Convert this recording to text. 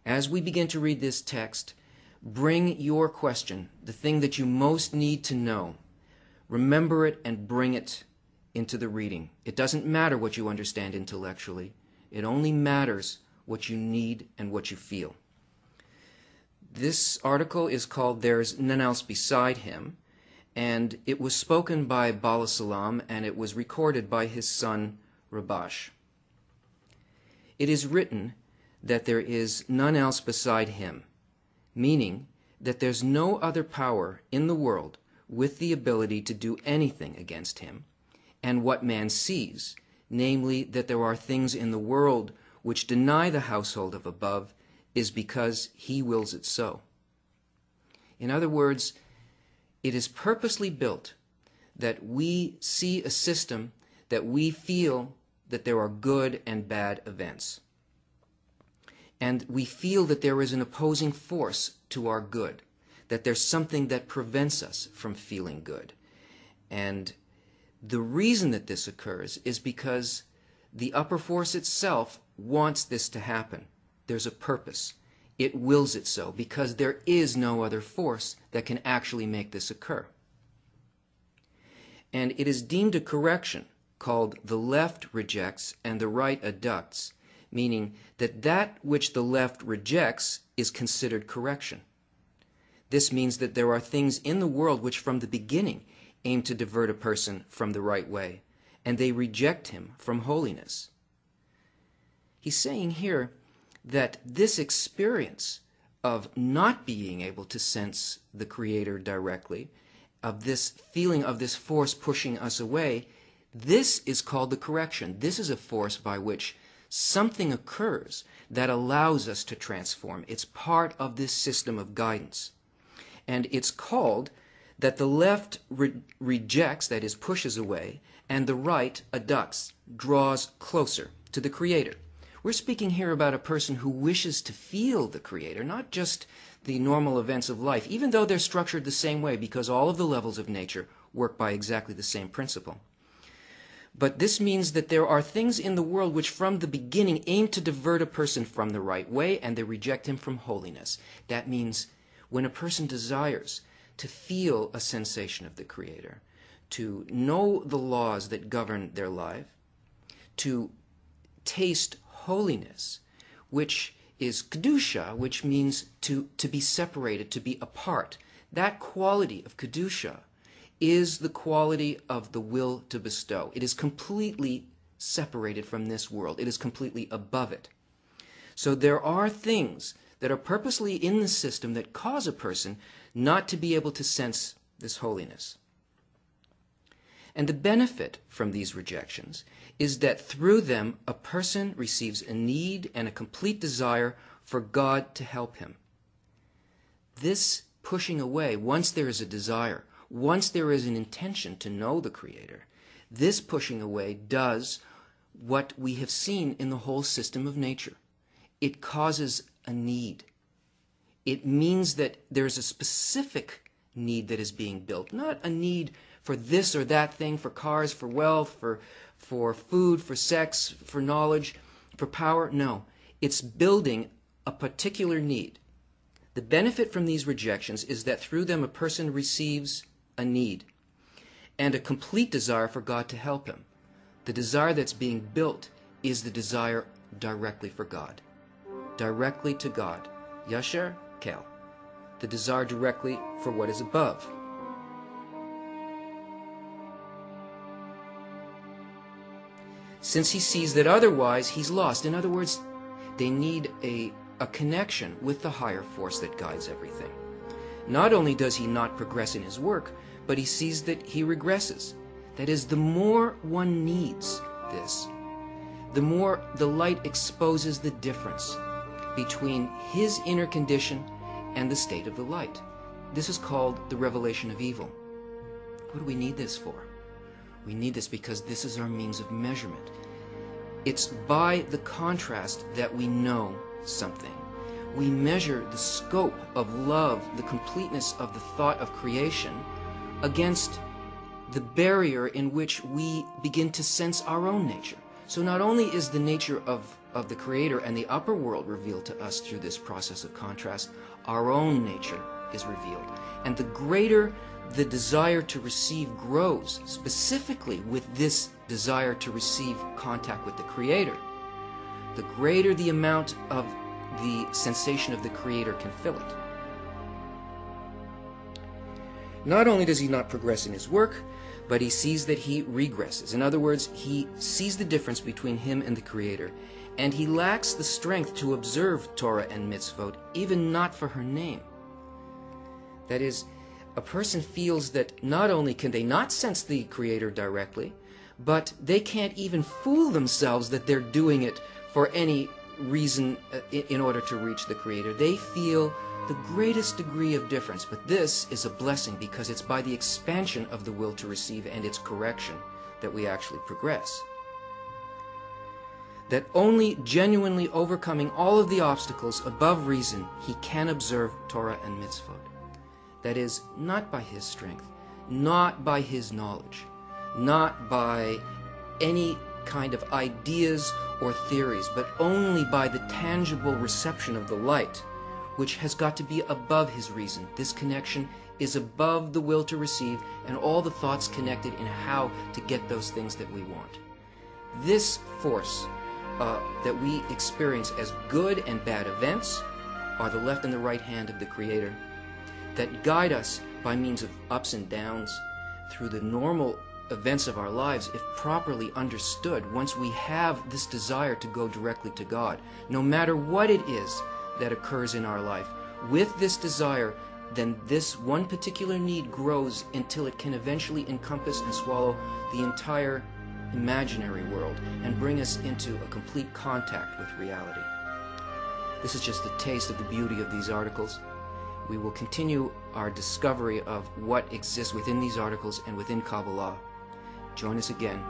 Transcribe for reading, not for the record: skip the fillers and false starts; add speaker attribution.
Speaker 1: As we begin to read this text, bring your question, the thing that you most need to know. Remember it and bring it into the reading. It doesn't matter what you understand intellectually. It only matters what you need and what you feel. This article is called There's None Else Beside Him, and it was spoken by Bala Salam, and it was recorded by his son Rabash. It is written that there is none else beside him, meaning that there's no other power in the world with the ability to do anything against him, and what man sees, namely that there are things in the world which deny the household of above, is because he wills it so. In other words, it is purposely built that we see a system that we feel that there are good and bad events. And we feel that there is an opposing force to our good, that there's something that prevents us from feeling good. And the reason that this occurs is because the upper force itself wants this to happen. There's a purpose. It wills it so because there is no other force that can actually make this occur. And it is deemed a correction called the left rejects and the right adducts, meaning that that which the left rejects is considered correction. This means that there are things in the world which from the beginning aim to divert a person from the right way, and they reject him from holiness. He's saying here that this experience of not being able to sense the Creator directly, of this feeling of this force pushing us away, this is called the correction. This is a force by which something occurs that allows us to transform. It's part of this system of guidance. And it's called that the left rejects, that is, pushes away, and the right adducts, draws closer to the Creator. We're speaking here about a person who wishes to feel the Creator, not just the normal events of life, even though they're structured the same way because all of the levels of nature work by exactly the same principle. But this means that there are things in the world which from the beginning aim to divert a person from the right way, and they reject him from holiness. That means when a person desires to feel a sensation of the Creator, to know the laws that govern their life, to taste holiness, which is kedusha, which means to be separated, to be apart. That quality of kedusha is the quality of the will to bestow. It is completely separated from this world. It is completely above it. So there are things that are purposely in the system that cause a person not to be able to sense this holiness. And the benefit from these rejections is that through them a person receives a need and a complete desire for God to help him. This pushing away, once there is a desire, once there is an intention to know the Creator, this pushing away does what we have seen in the whole system of nature. It causes a need. It means that there's a specific need that is being built, not a need for this or that thing, for cars, for wealth, for food, for sex, for knowledge, for power. No, it's building a particular need. The benefit from these rejections is that through them a person receives a need and a complete desire for God to help him. The desire that's being built is the desire directly for God, directly to God. Yasher Kel, the desire directly for what is above. Since he sees that otherwise he's lost. In other words, they need a connection with the higher force that guides everything. Not only does he not progress in his work, but he sees that he regresses. That is, the more one needs this, the more the light exposes the difference between his inner condition and the state of the light. This is called the revelation of evil. What do we need this for? We need this because this is our means of measurement. It's by the contrast that we know something. We measure the scope of love, the completeness of the thought of creation, against the barrier in which we begin to sense our own nature. So not only is the nature of the Creator and the upper world revealed to us through this process of contrast, our own nature is revealed. And the greater the desire to receive grows, specifically with this desire to receive contact with the Creator, the greater the amount of the sensation of the Creator can fill it. Not only does he not progress in his work, but he sees that he regresses. In other words, he sees the difference between him and the Creator, and he lacks the strength to observe Torah and mitzvot, even not for her name. That is, a person feels that not only can they not sense the Creator directly, but they can't even fool themselves that they're doing it for any reason in order to reach the Creator. They feel the greatest degree of difference, but this is a blessing because it's by the expansion of the will to receive and its correction that we actually progress. That only genuinely overcoming all of the obstacles above reason, he can observe Torah and mitzvot. That is, not by his strength, not by his knowledge, not by any kind of ideas or theories, but only by the tangible reception of the light, which has got to be above his reason. This connection is above the will to receive and all the thoughts connected in how to get those things that we want. This force that we experience as good and bad events are the left and the right hand of the Creator that guide us by means of ups and downs through the normal events of our lives, if properly understood. Once we have this desire to go directly to God, no matter what it is that occurs in our life, with this desire, then this one particular need grows until it can eventually encompass and swallow the entire imaginary world and bring us into a complete contact with reality. This is just a taste of the beauty of these articles. We will continue our discovery of what exists within these articles and within Kabbalah. Join us again